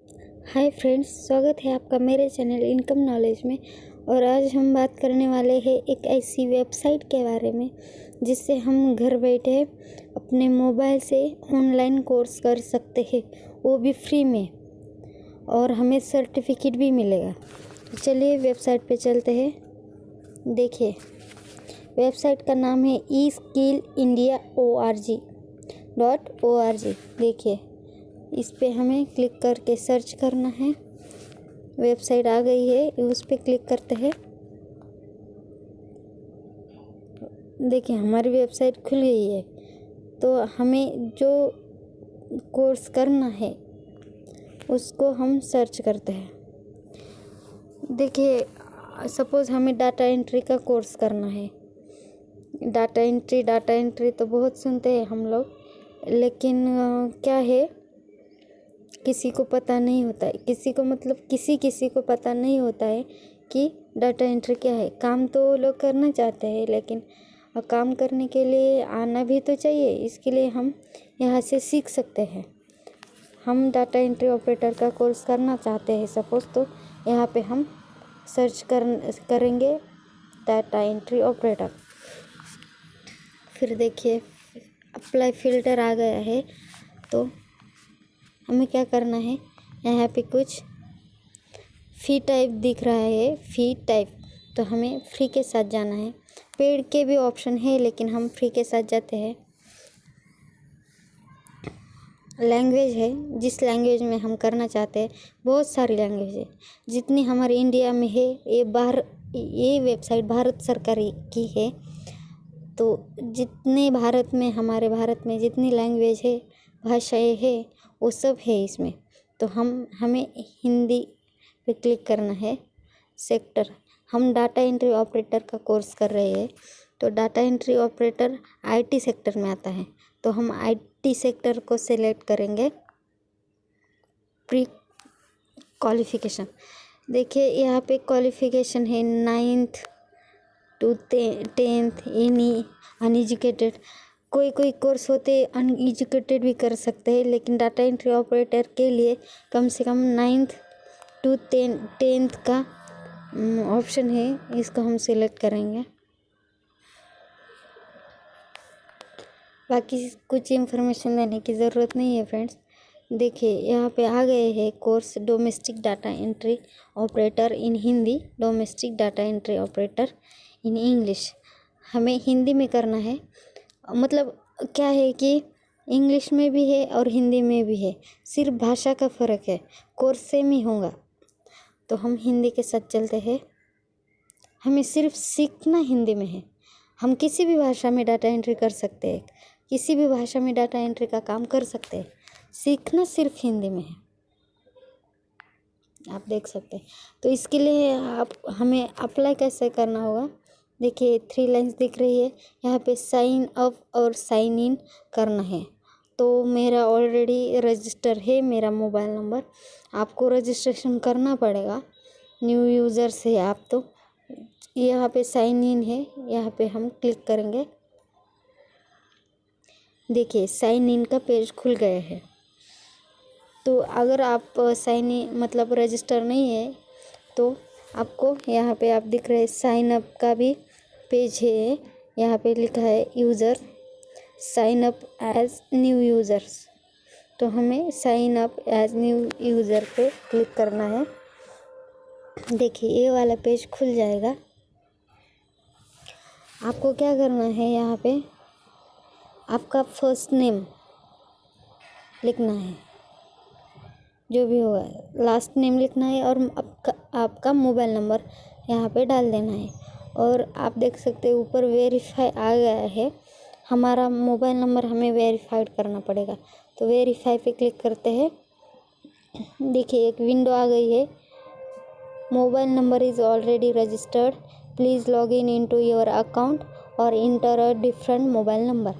Hi friends, स्वागत है आपका मेरे चैनल इनकम नॉलेज में। और आज हम बात करने वाले हैं एक ऐसी वेबसाइट के बारे में जिससे हम घर बैठे अपने मोबाइल से ऑनलाइन कोर्स कर सकते हैं, वो भी फ्री में, और हमें सर्टिफिकेट भी मिलेगा। तो चलिए वेबसाइट पे चलते हैं। देखिए, वेबसाइट का नाम है eskillindia.org. देखिए, इस पे हमें क्लिक करके सर्च करना है। वेबसाइट आ गई है, उस पे क्लिक करते हैं। देखिए, हमारी वेबसाइट खुल गई है। तो हमें जो कोर्स करना है उसको हम सर्च करते हैं। देखिए, सपोज़ हमें डाटा एंट्री का कोर्स करना है। डाटा एंट्री तो बहुत सुनते हैं हम लोग, लेकिन क्या है, किसी को पता नहीं होता है। किसी को पता नहीं होता है कि डाटा एंट्री क्या है। काम तो लोग करना चाहते हैं, लेकिन काम करने के लिए आना भी तो चाहिए। इसके लिए हम यहाँ से सीख सकते हैं। हम डाटा एंट्री ऑपरेटर का कोर्स करना चाहते हैं सपोज़, तो यहाँ पे हम सर्च करेंगे डाटा एंट्री ऑपरेटर। फिर देखिए, अप्लाई फ़िल्टर आ गया है। तो हमें क्या करना है, यहाँ पे कुछ फ़ी टाइप दिख रहा है, फ़ी टाइप, तो हमें फ्री के साथ जाना है। पेड के भी ऑप्शन है, लेकिन हम फ्री के साथ जाते हैं। लैंग्वेज है, जिस लैंग्वेज में हम करना चाहते हैं, बहुत सारी लैंग्वेज है जितनी हमारे इंडिया में है। ये वेबसाइट भारत सरकार की है। तो जितने हमारे भारत में जितनी लैंग्वेज है, भाषाएं है, वो सब है इसमें। तो हमें हिंदी पे क्लिक करना है। सेक्टर, हम डाटा एंट्री ऑपरेटर का कोर्स कर रहे हैं, तो data entry operator IT sector में आता है। तो हम आईटी सेक्टर को सिलेक्ट करेंगे। प्री क्वालिफ़िकेशन, देखिए यहाँ पे क्वालिफ़िकेशन है 9th to 10th, any uneducated. कोई कोर्स होते अनएजुकेटेड भी कर सकते हैं, लेकिन डाटा एंट्री ऑपरेटर के लिए कम से कम 9th to 10th का ऑप्शन है। इसको हम सिलेक्ट करेंगे। बाकी कुछ इन्फॉर्मेशन देने की ज़रूरत नहीं है फ्रेंड्स। देखिए, यहाँ पे आ गए हैं course domestic data entry operator in Hindi, domestic data entry operator in English. हमें हिंदी में करना है। मतलब क्या है कि इंग्लिश में भी है और हिंदी में भी है, सिर्फ भाषा का फ़र्क है। कोर्स सेम ही होगा। तो हम हिंदी के साथ चलते हैं। हमें सिर्फ सीखना हिंदी में है। हम किसी भी भाषा में डाटा एंट्री कर सकते हैं, किसी भी भाषा में डाटा एंट्री का काम कर सकते हैं। सीखना सिर्फ हिंदी में है, आप देख सकते हैं। तो इसके लिए हमें अप्लाई कैसे करना होगा। देखिए, 3 लाइन्स दिख रही है। यहाँ पे साइन अप और साइन इन करना है। तो मेरा ऑलरेडी रजिस्टर है, मेरा मोबाइल नंबर। आपको रजिस्ट्रेशन करना पड़ेगा, न्यू यूज़र्स है आप। तो यहाँ पे साइन इन है, यहाँ पे हम क्लिक करेंगे। देखिए, साइन इन का पेज खुल गया है। तो अगर आप साइन इन मतलब रजिस्टर नहीं है, तो आपको यहाँ पे आप दिख रहे साइन अप का भी पेज है। यहाँ पे लिखा है user sign up as new users. तो हमें sign up as new user पे क्लिक करना है। देखिए, ये वाला पेज खुल जाएगा। आपको क्या करना है, यहाँ पे आपका फर्स्ट नेम लिखना है, जो भी होगा लास्ट नेम लिखना है, और आपका मोबाइल नंबर यहाँ पे डाल देना है। और आप देख सकते हैं ऊपर वेरीफाई आ गया है। हमारा मोबाइल नंबर हमें वेरीफाइड करना पड़ेगा। तो वेरीफाई पे क्लिक करते हैं। देखिए, एक विंडो आ गई है। Mobile number is already registered, please log in into your account और enter a different mobile number.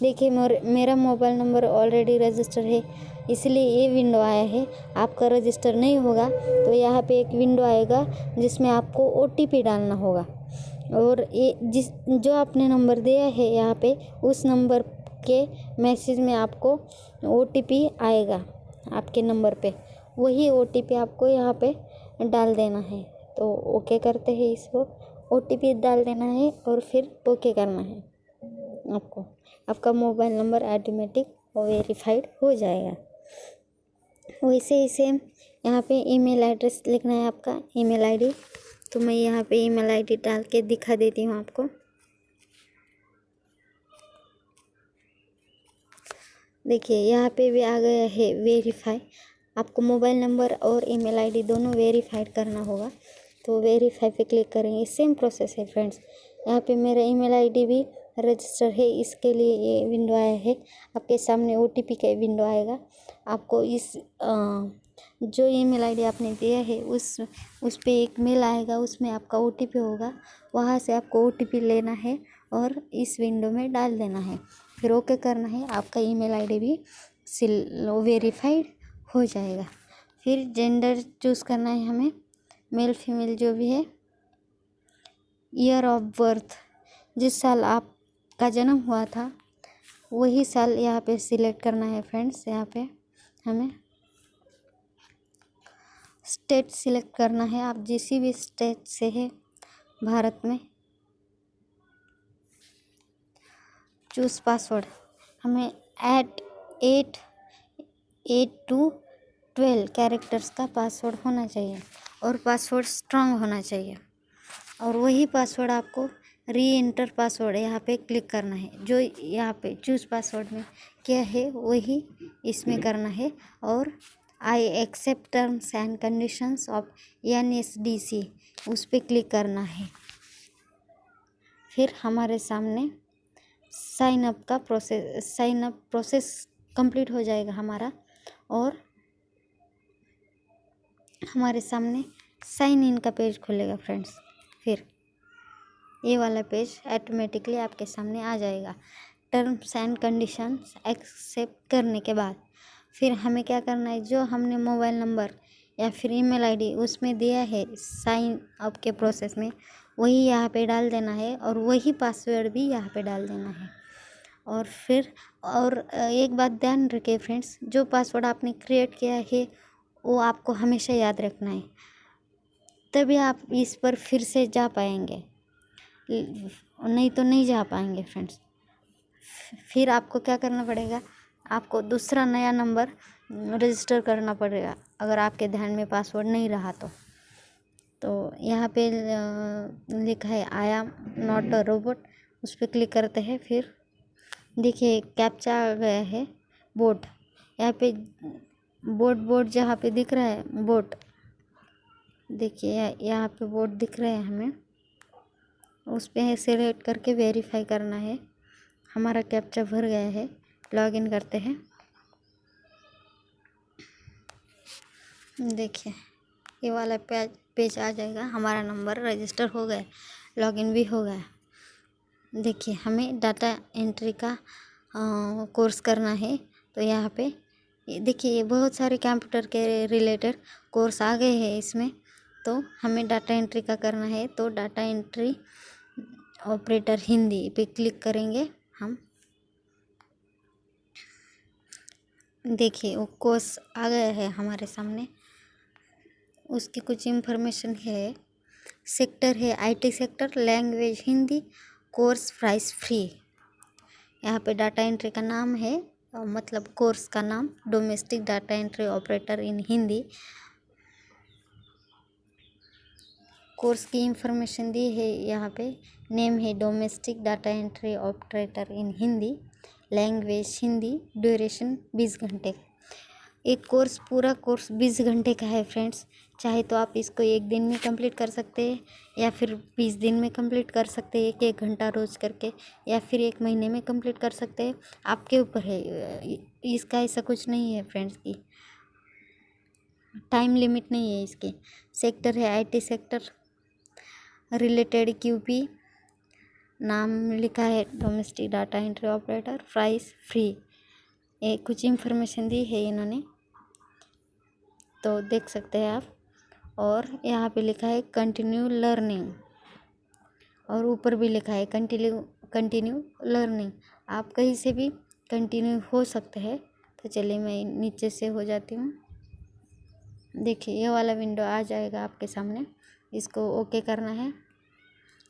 देखिए, मेरा मोबाइल नंबर ऑलरेडी रजिस्टर है, इसलिए ये विंडो आया है। आपका रजिस्टर नहीं होगा तो यहाँ पे एक विंडो आएगा जिसमें आपको OTP डालना होगा। और ये जो आपने नंबर दिया है यहाँ पे, उस नंबर के मैसेज में आपको OTP आएगा आपके नंबर पे। वही OTP आपको यहाँ पे डाल देना है। तो ओके करते हैं इसको, OTP डाल देना है और फिर ओके करना है आपको। आपका मोबाइल नंबर ऑटोमेटिक वेरीफाइड हो जाएगा। वैसे ही सेम यहाँ पे ईमेल एड्रेस लिखना है आपका, ईमेल आईडी। तो मैं यहाँ पे ईमेल आईडी डाल के दिखा देती हूँ आपको। देखिए यहाँ पे भी आ गया है वेरीफाई। आपको मोबाइल नंबर और ईमेल आईडी दोनों वेरीफाइड करना होगा, तो वेरीफाई पे क्लिक करेंगे। सेम प्रोसेस है फ्रेंड्स। यहाँ पे मेरा ईमेल आईडी भी रजिस्टर है, इसके लिए ये विंडो आया है। आपके सामने OTP का विंडो आएगा। आपको इस जो ईमेल आईडी आपने दिया है उस पे एक मेल आएगा, उसमें आपका OTP होगा। वहाँ से आपको OTP लेना है और इस विंडो में डाल देना है, फिर ओके करना है। आपका ईमेल आईडी भी वेरीफाइड हो जाएगा। फिर जेंडर चूज़ करना है हमें, मेल फीमेल जो भी है। ईयर ऑफ बर्थ, जिस साल आपका जन्म हुआ था वही साल यहाँ पे सिलेक्ट करना है फ्रेंड्स। यहाँ पे हमें स्टेट सिलेक्ट करना है, आप जिस भी स्टेट से है भारत में। चूज़ पासवर्ड, हमें 8 to 12 कैरेक्टर्स का पासवर्ड होना चाहिए और पासवर्ड स्ट्रांग होना चाहिए। और वही पासवर्ड आपको री एंटर पासवर्ड यहाँ पे क्लिक करना है। जो यहाँ पे चूज़ पासवर्ड में क्या है वही इसमें करना है। और I accept terms and conditions of NSDC उस पर क्लिक करना है। फिर हमारे सामने साइन अप प्रोसेस कंप्लीट हो जाएगा हमारा, और हमारे सामने साइन इन का पेज खुलेगा फ्रेंड्स। फिर ये वाला पेज ऑटोमेटिकली आपके सामने आ जाएगा। टर्म्स एंड कंडीशंस एक्सेप्ट करने के बाद फिर हमें क्या करना है, जो हमने मोबाइल नंबर या फिर ईमेल आईडी उसमें दिया है साइन अप के प्रोसेस में, वही यहाँ पे डाल देना है और वही पासवर्ड भी यहाँ पे डाल देना है। और फिर एक बात ध्यान रखिए फ्रेंड्स, जो पासवर्ड आपने क्रिएट किया है वो आपको हमेशा याद रखना है, तभी आप इस पर फिर से जा पाएंगे, नहीं तो नहीं जा पाएंगे फ्रेंड्स। फिर आपको क्या करना पड़ेगा, आपको दूसरा नया नंबर रजिस्टर करना पड़ेगा अगर आपके ध्यान में पासवर्ड नहीं रहा तो यहाँ पे लिखा है I am not a robot, उस पर क्लिक करते हैं। फिर देखिए कैप्चा आ गया है बोट, यहाँ पे बोट जहाँ पे दिख रहा है बोट, देखिए यहाँ पे बोट दिख रहा है हमें, उस पर सेलेक्ट करके वेरीफाई करना है। हमारा कैप्चा भर गया है, लॉगिन करते हैं। देखिए ये वाला पेज आ जाएगा, हमारा नंबर रजिस्टर हो गया, लॉगिन भी हो गया। देखिए हमें डाटा एंट्री का कोर्स करना है, तो यहाँ पे देखिए ये बहुत सारे कंप्यूटर के रिलेटेड कोर्स आ गए हैं इसमें। तो हमें डाटा एंट्री का करना है, तो डाटा एंट्री ऑपरेटर हिंदी पे क्लिक करेंगे हम। देखिए वो कोर्स आ गया है हमारे सामने, उसकी कुछ इन्फॉर्मेशन है। सेक्टर है IT sector, language Hindi, course price free. यहाँ पे डाटा एंट्री का नाम है, मतलब कोर्स का नाम डोमेस्टिक डाटा एंट्री ऑपरेटर इन हिंदी। कोर्स की इंफॉर्मेशन दी है यहाँ पे, नेम है डोमेस्टिक डाटा एंट्री ऑपरेटर इन हिंदी, लैंग्वेज हिंदी, ड्यूरेशन 20 घंटे। एक कोर्स पूरा कोर्स 20 घंटे का है फ्रेंड्स। चाहे तो आप इसको एक दिन में कंप्लीट कर सकते हैं या फिर 20 दिन में कंप्लीट कर सकते हैं, एक घंटा रोज करके, या फिर 1 महीने में कंप्लीट कर सकते हैं, आपके ऊपर है। इसका ऐसा कुछ नहीं है फ्रेंड्स की टाइम लिमिट नहीं है इसकी। सेक्टर है IT सेक्टर, रिलेटेड QP, नाम लिखा है domestic data entry operator, price free. ये कुछ इन्फॉर्मेशन दी है इन्होंने, तो देख सकते हैं आप। और यहाँ पे लिखा है कंटिन्यू लर्निंग, और ऊपर भी लिखा है कंटिन्यू लर्निंग। आप कहीं से भी कंटिन्यू हो सकते हैं। तो चलिए मैं नीचे से हो जाती हूँ। देखिए ये वाला विंडो आ जाएगा आपके सामने, इसको ओके करना है।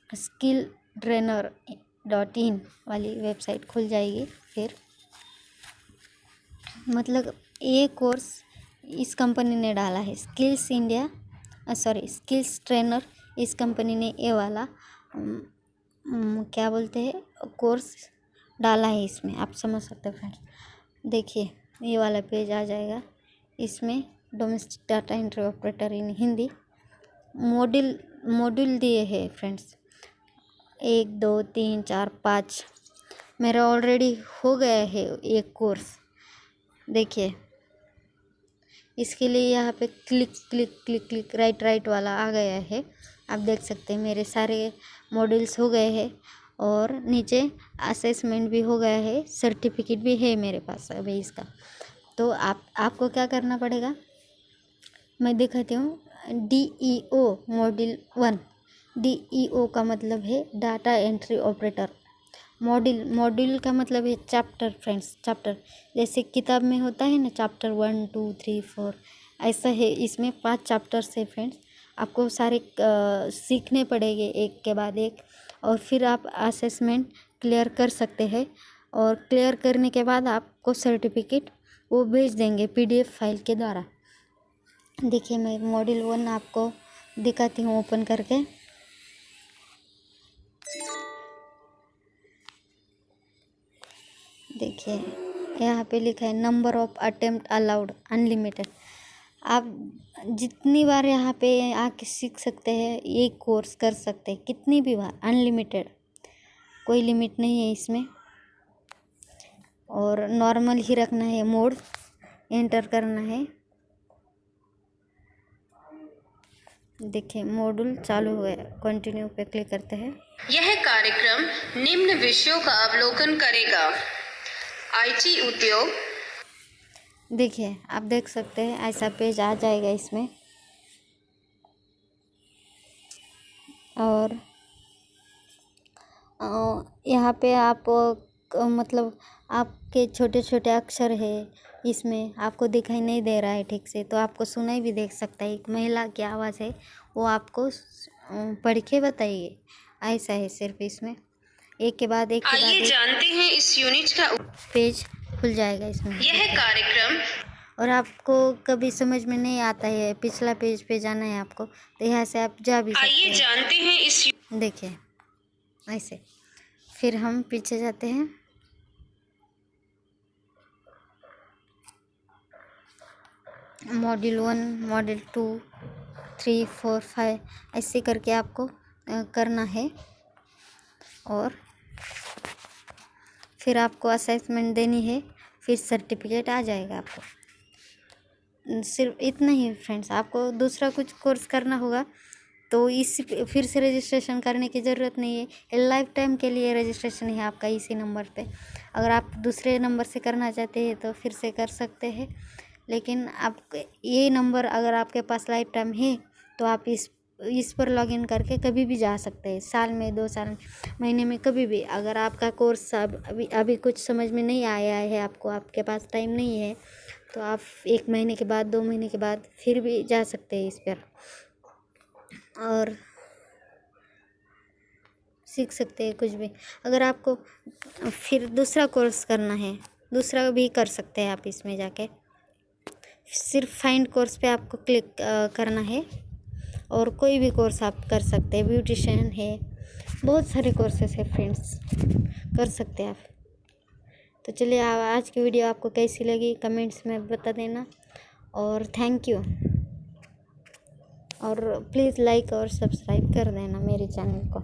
skilltrainer.in वाली वेबसाइट खुल जाएगी। फिर मतलब ये कोर्स इस कंपनी ने डाला है, स्किल्स ट्रेनर, इस कंपनी ने ये वाला क्या बोलते हैं कोर्स डाला है इसमें, आप समझ सकते हो फ्रेंड्स। देखिए ये वाला पेज आ जाएगा, इसमें डोमेस्टिक डाटा एंट्री ऑपरेटर इन हिंदी मॉड्यूल दिए हैं फ्रेंड्स, 1 2 3 4 5 मेरा ऑलरेडी हो गया है एक कोर्स। देखिए इसके लिए यहाँ पे क्लिक राइट वाला आ गया है, आप देख सकते हैं मेरे सारे मॉड्यूल्स हो गए हैं और नीचे असेसमेंट भी हो गया है, सर्टिफिकेट भी है मेरे पास अभी इसका। तो आपको क्या करना पड़ेगा मैं दिखाती हूँ। DEO मॉड्यूल 1, DEO का मतलब है डाटा एंट्री ऑपरेटर। मॉड्यूल का मतलब है चैप्टर फ्रेंड्स, चैप्टर जैसे किताब में होता है ना चैप्टर 1 2 3 4, ऐसा है इसमें 5 चैप्टर्स है फ्रेंड्स। आपको सारे सीखने पड़ेंगे एक के बाद एक, और फिर आप असेसमेंट क्लियर कर सकते हैं, और क्लियर करने के बाद आपको सर्टिफिकेट वो भेज देंगे PDF फाइल के द्वारा। देखिए मैं मॉड्यूल 1 आपको दिखाती हूँ ओपन करके। देखिए यहाँ पे लिखा है number of attempt allowed unlimited. आप जितनी बार यहाँ पे आके सीख सकते हैं, एक कोर्स कर सकते हैं कितनी भी बार, अनलिमिटेड, कोई लिमिट नहीं है इसमें। और नॉर्मल ही रखना है, मोड एंटर करना है। देखिए मॉड्यूल चालू हुआ है, कंटिन्यू पे क्लिक करते हैं। यह कार्यक्रम निम्न विषयों का अवलोकन करेगा। IT उद्योग। देखिए आप देख सकते हैं ऐसा पेज आ जाएगा इसमें, और यहाँ पे आप मतलब आपके छोटे छोटे अक्षर है इसमें, आपको दिखाई नहीं दे रहा है ठीक से, तो आपको सुनाई भी दे सकता है। एक महिला की आवाज़ है, वो आपको पढ़ के बताइए, ऐसा है सिर्फ इसमें। एक के बाद एक आइए जानते हैं इस यूनिट का पेज खुल जाएगा इसमें। यह कार्यक्रम, और आपको कभी समझ में नहीं आता है पिछला पेज पे जाना है आपको, तो यहाँ से आप जा भी सकते हैं। आइए जानते हैं इस देखिए ऐसे, फिर हम पीछे जाते हैं। मॉड्यूल 1 मॉड्यूल 2 3 4 5 ऐसे करके आपको करना है, और फिर आपको असेसमेंट देनी है, फिर सर्टिफिकेट आ जाएगा आपको। सिर्फ इतना ही फ्रेंड्स, आपको दूसरा कुछ कोर्स करना होगा तो इस फिर से रजिस्ट्रेशन करने की ज़रूरत नहीं है। ये लाइफ टाइम के लिए रजिस्ट्रेशन है आपका इसी नंबर पे। अगर आप दूसरे नंबर से करना चाहते हैं तो फिर से कर सकते हैं, लेकिन आप ये नंबर अगर आपके पास लाइफ टाइम है तो आप इस पर लॉगिन करके कभी भी जा सकते हैं, साल में 2 साल में, महीने में, कभी भी। अगर आपका कोर्स अभी कुछ समझ में नहीं आया है, आपके पास टाइम नहीं है, तो आप 1 महीने के बाद 2 महीने के बाद फिर भी जा सकते हैं इस पर, और सीख सकते हैं कुछ भी। अगर आपको फिर दूसरा कोर्स करना है, दूसरा भी कर सकते हैं आप इसमें जाके। सिर्फ फाइंड कोर्स पे आपको क्लिक करना है, और कोई भी कोर्स आप कर सकते हैं। ब्यूटिशियन है, बहुत सारे कोर्सेस है फ्रेंड्स, कर सकते हैं आप। तो चलिए आज की वीडियो आपको कैसी लगी कमेंट्स में बता देना, और थैंक यू। और प्लीज़ लाइक और सब्सक्राइब कर देना मेरे चैनल को।